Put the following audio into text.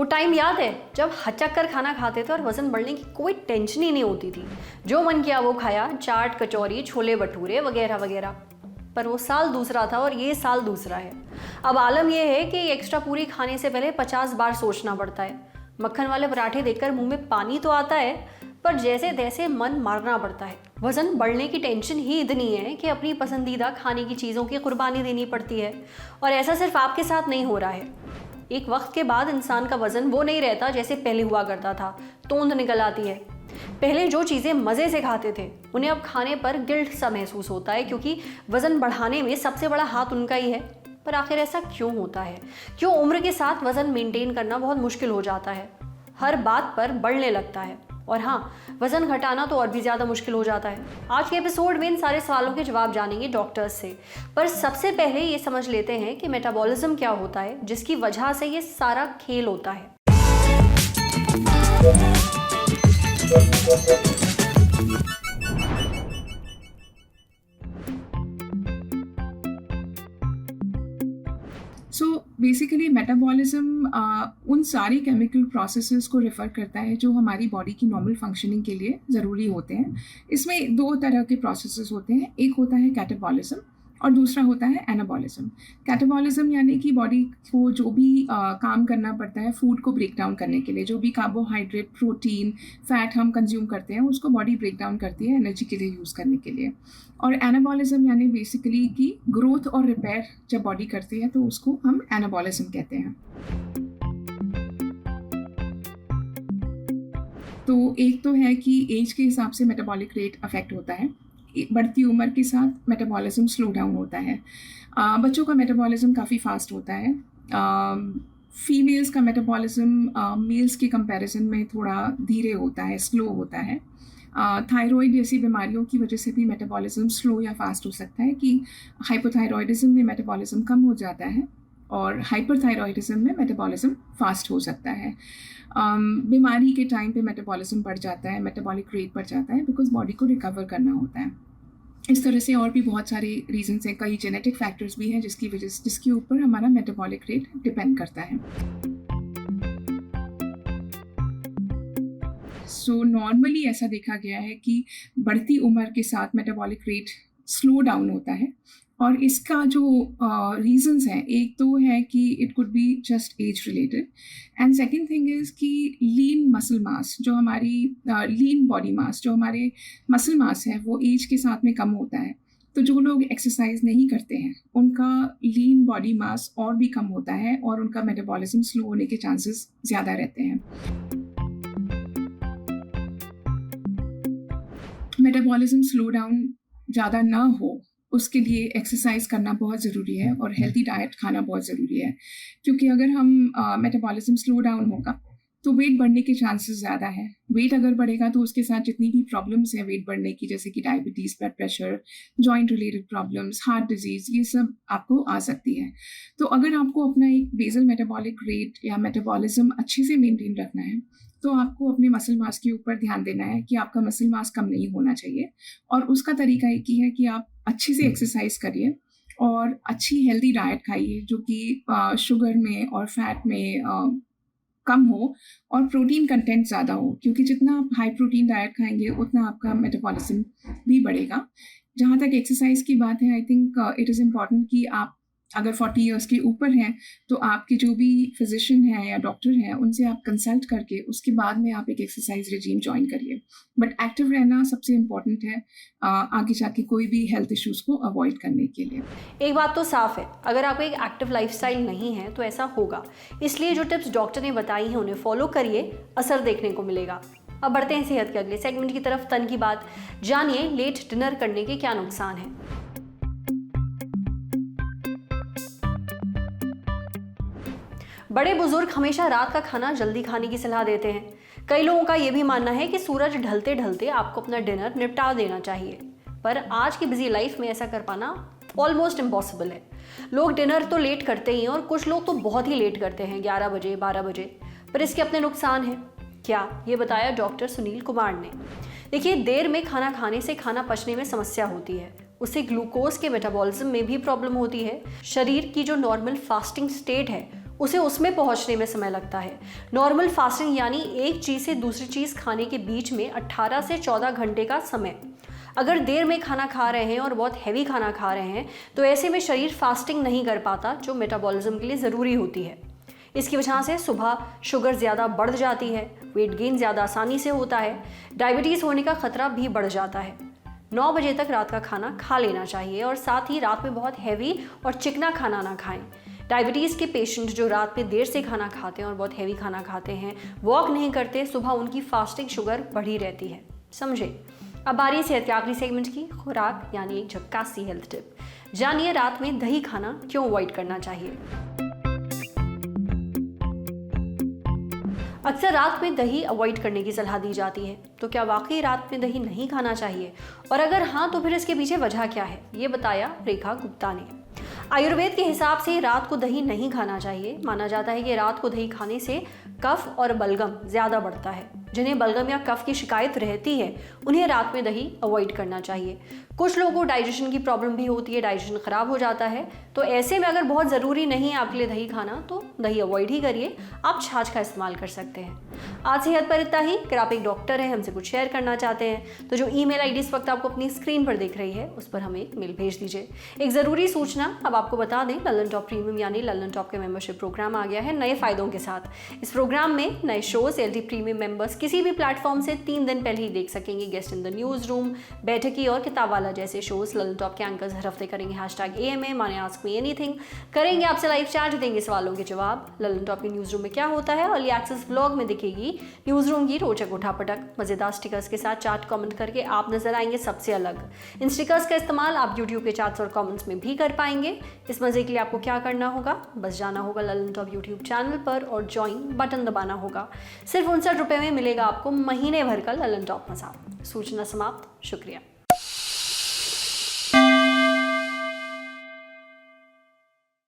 वो टाइम याद है जब हचक कर खाना खाते थे और वजन बढ़ने की कोई टेंशन ही नहीं होती थी। जो मन किया वो खाया, चाट, कचौरी, छोले भटूरे वगैरह वगैरह। पर वो साल दूसरा था और ये साल दूसरा है। अब आलम यह है कि एक्स्ट्रा पूरी खाने से पहले 50 बार सोचना पड़ता है। मक्खन वाले पराठे देखकर मुंह में पानी तो आता है, पर जैसे तैसे मन मारना पड़ता है। वजन बढ़ने की टेंशन ही इतनी है कि अपनी पसंदीदा खाने की चीज़ों की कुर्बानी देनी पड़ती है। और ऐसा सिर्फ आपके साथ नहीं हो रहा है। एक वक्त के बाद इंसान का वजन वो नहीं रहता जैसे पहले हुआ करता था। तोंद निकल आती है। पहले जो चीज़ें मज़े से खाते थे उन्हें अब खाने पर गिल्ट सा महसूस होता है, क्योंकि वजन बढ़ाने में सबसे बड़ा हाथ उनका ही है। पर आखिर ऐसा क्यों होता है? क्यों उम्र के साथ वजन मेंटेन करना बहुत मुश्किल हो जाता है? हर बात पर बढ़ने लगता है। और हाँ, वजन घटाना तो और भी ज़्यादा मुश्किल हो जाता है। आज के एपिसोड में इन सारे सवालों के जवाब जानेंगे डॉक्टर्स से। पर सबसे पहले ये समझ लेते हैं कि मेटाबॉलिज्म क्या होता है, जिसकी वजह से ये सारा खेल होता है। सो बेसिकली मेटाबॉलिज्म उन सारी केमिकल प्रोसेसेस को रेफ़र करता है जो हमारी बॉडी की नॉर्मल फंक्शनिंग के लिए ज़रूरी होते हैं। इसमें दो तरह के प्रोसेसेस होते हैं, एक होता है कैटाबॉलिज्म और दूसरा होता है एनाबॉलिज्म। कैटाबॉलिज्म यानी कि बॉडी को जो भी काम करना पड़ता है फूड को ब्रेक डाउन करने के लिए, जो भी कार्बोहाइड्रेट, प्रोटीन, फैट हम कंज्यूम करते हैं उसको बॉडी ब्रेक डाउन करती है एनर्जी के लिए यूज़ करने के लिए। और एनाबॉलिज्म यानी बेसिकली कि ग्रोथ और रिपेयर जब बॉडी करती है तो उसको हम एनाबॉलिज्म कहते हैं। तो एक तो है कि एज के हिसाब से मेटाबॉलिक रेट अफेक्ट होता है। बढ़ती उम्र के साथ मेटाबॉलिज्म स्लो डाउन होता है। बच्चों का मेटाबॉलिज्म काफ़ी फास्ट होता है। फीमेल्स का मेटाबॉलिज्म मेल्स के कंपैरिजन में थोड़ा धीरे होता है, स्लो होता है। थायराइड जैसी बीमारियों की वजह से भी मेटाबॉलिज्म स्लो या फास्ट हो सकता है कि हाइपोथायरॉयडिज्म में मेटाबॉलिज्म कम हो जाता है और हाइपरथायरॉयडिज्म में मेटाबॉलिज्म फास्ट हो सकता है। बीमारी के टाइम पे मेटाबॉलिज्म बढ़ जाता है, मेटाबॉलिक रेट बढ़ जाता है, बिकॉज बॉडी को रिकवर करना होता है। इस तरह से और भी बहुत सारे रीजंस हैं, कई जेनेटिक फैक्टर्स भी हैं जिसके ऊपर हमारा मेटाबॉलिक रेट डिपेंड करता है। सो नॉर्मली ऐसा देखा गया है कि बढ़ती उम्र के साथ मेटाबॉलिक रेट स्लो डाउन होता है और इसका जो रीजंस हैं, एक तो है कि it could be just age related and second thing is कि लीन मसल मास, जो हमारी लीन बॉडी मास, जो हमारे मसल मास है वो एज के साथ में कम होता है। तो जो लोग एक्सरसाइज नहीं करते हैं उनका लीन बॉडी मास और भी कम होता है और उनका मेटाबॉलिज्म स्लो होने के चांसेस ज़्यादा रहते हैं। मेटाबॉलिज्म स्लो डाउन ज़्यादा ना हो उसके लिए एक्सरसाइज करना बहुत ज़रूरी है और हेल्दी डाइट खाना बहुत ज़रूरी है, क्योंकि अगर हम मेटाबॉलिज्म स्लो डाउन होगा तो वेट बढ़ने के चांसेस ज़्यादा है। वेट अगर बढ़ेगा तो उसके साथ जितनी भी प्रॉब्लम्स हैं वेट बढ़ने की, जैसे कि diabetes, blood pressure, joint related problems, heart disease, ये सब आपको आ सकती है। तो अगर आपको अपना एक बेसल मेटाबॉलिक रेट या मेटाबॉलिज्म अच्छे से मेंटेन रखना है तो आपको अपने मसल मास के ऊपर ध्यान देना है कि आपका मसल मास कम नहीं होना चाहिए। और उसका तरीका एक ही है कि आप अच्छे से एक्सरसाइज करिए और अच्छी हेल्दी डाइट खाइए जो कि शुगर में और फैट में कम हो और प्रोटीन कंटेंट ज़्यादा हो, क्योंकि जितना आप हाई प्रोटीन डाइट खाएंगे उतना आपका मेटाबॉलिज्म भी बढ़ेगा। जहाँ तक एक्सरसाइज की बात है, I think it is important कि आप अगर 40 इयर्स के ऊपर हैं तो आपके जो भी फिजिशियन हैं या डॉक्टर हैं उनसे आप कंसल्ट करके उसके बाद में आप एक एक्सरसाइज रिजीम ज्वाइन करिए। बट एक्टिव रहना सबसे इम्पॉर्टेंट है आगे जाके कोई भी हेल्थ इश्यूज़ को अवॉइड करने के लिए। एक बात तो साफ है, अगर आपको एक एक्टिव लाइफस्टाइल नहीं है तो ऐसा होगा। इसलिए जो टिप्स डॉक्टर ने बताई हैं उन्हें फॉलो करिए, असर देखने को मिलेगा। अब बढ़ते हैं सेहत के अगले सेगमेंट की तरफ, तन की बात। जानिए लेट डिनर करने के क्या नुकसान हैं। बड़े बुजुर्ग हमेशा रात का खाना जल्दी खाने की सलाह देते हैं। कई लोगों का यह भी मानना है कि सूरज ढलते ढलते आपको अपना डिनर निपटा देना चाहिए, पर आज की बिजी लाइफ में ऐसा कर पाना ऑलमोस्ट इम्पॉसिबल है। लोग डिनर तो लेट करते ही हैं और कुछ लोग तो बहुत ही लेट करते हैं, 11 बजे, 12 बजे। पर इसके अपने नुकसान हैं। क्या, ये बताया डॉक्टर सुनील कुमार ने। देखिए, देर में खाना खाने से खाना पचने में समस्या होती है, उससे ग्लूकोज के मेटाबॉलिज्म में भी प्रॉब्लम होती है। शरीर की जो नॉर्मल फास्टिंग स्टेट है उसे उसमें पहुंचने में समय लगता है। नॉर्मल फास्टिंग यानी एक चीज़ से दूसरी चीज़ खाने के बीच में 18 से 14 घंटे का समय। अगर देर में खाना खा रहे हैं और बहुत हैवी खाना खा रहे हैं तो ऐसे में शरीर फास्टिंग नहीं कर पाता, जो मेटाबॉलिज्म के लिए ज़रूरी होती है। इसकी वजह से सुबह शुगर ज़्यादा बढ़ जाती है, वेट गेन ज़्यादा आसानी से होता है, डायबिटीज़ होने का खतरा भी बढ़ जाता है। 9 बजे तक रात का खाना खा लेना चाहिए और साथ ही रात में बहुत हैवी और चिकना खाना ना खाएं। डायबिटीज़ के पेशेंट जो रात में देर से खाना खाते हैं और बहुत हैवी खाना खाते हैं, वॉक नहीं करते, सुबह उनकी फास्टिंग शुगर बढ़ी रहती है। समझे। अब बारी है सेहत के आखिरी सेगमेंट की, खुराक यानी एक झक्कास सी हेल्थ टिप। जानिए रात में दही खाना क्यों अवॉइड करना चाहिए। अक्सर रात में दही अवॉइड करने की सलाह दी जाती है, तो क्या वाकई रात में दही नहीं खाना चाहिए, और अगर हाँ तो फिर इसके पीछे वजह क्या है, ये बताया रेखा गुप्ता ने। आयुर्वेद के हिसाब से रात को दही नहीं खाना चाहिए। माना जाता है कि रात को दही खाने से कफ और बलगम ज़्यादा बढ़ता है। जिन्हें बलगम या कफ की शिकायत रहती है उन्हें रात में दही अवॉइड करना चाहिए। कुछ लोगों को डाइजेशन की प्रॉब्लम भी होती है, डाइजेशन ख़राब हो जाता है, तो ऐसे में अगर बहुत ज़रूरी नहीं है आपके लिए दही खाना तो दही अवॉइड ही करिए। आप छाछ का इस्तेमाल कर सकते हैं। आज सेहत पर इतना ही। अगर आप एक डॉक्टर हैं, हमसे कुछ शेयर करना चाहते हैं तो जो ईमेल आईडी इस वक्त आपको अपनी स्क्रीन पर दिख रही है उस पर हमें एक मेल भेज दीजिए। एक ज़रूरी सूचना अब आपको बता दें, ललन टॉप प्रीमियम यानी ललन टॉप के मेंबरशिप प्रोग्राम आ गया है नए फ़ायदों के साथ। इस प्रोग्राम में नए शोज़ एलटी प्रीमियम मेंबर्स किसी भी प्लेटफॉर्म से 3 दिन पहले ही देख सकेंगे। Guest in the news room, बैठकी और किताब वाला जैसे शोज़ ललन टॉप के एंकर्स हर हफ्ते करेंगे #AMA माने आस्क मी एनीथिंग, करेंगे आपसे लाइव चैट, देंगे सवालों के जवाब। ललन टॉप के न्यूज़ रूम में क्या होता है अर्ली एक्सेस व्लॉग में दिखेगी न्यूज़ रूम की रोचक उठापटक। मज़ेदार स्टिकर्स के साथ चार्ट कमेंट करके आप नजर आएंगे सबसे अलग। इन स्टिकर्स का इस्तेमाल आप यूट्यूब के चार्ट्स और कमेंट्स में भी कर पाएंगे। इस मज़े के लिए आपको क्या करना होगा, बस जाना होगा ललन टॉप यूट्यूब चैनल पर और ज्वाइन बटन दबाना होगा। सिर्फ 59 रुपये में मिलेगा आपको महीने भर का ललन टॉप मज़ा। सूचना समाप्त। शुक्रिया।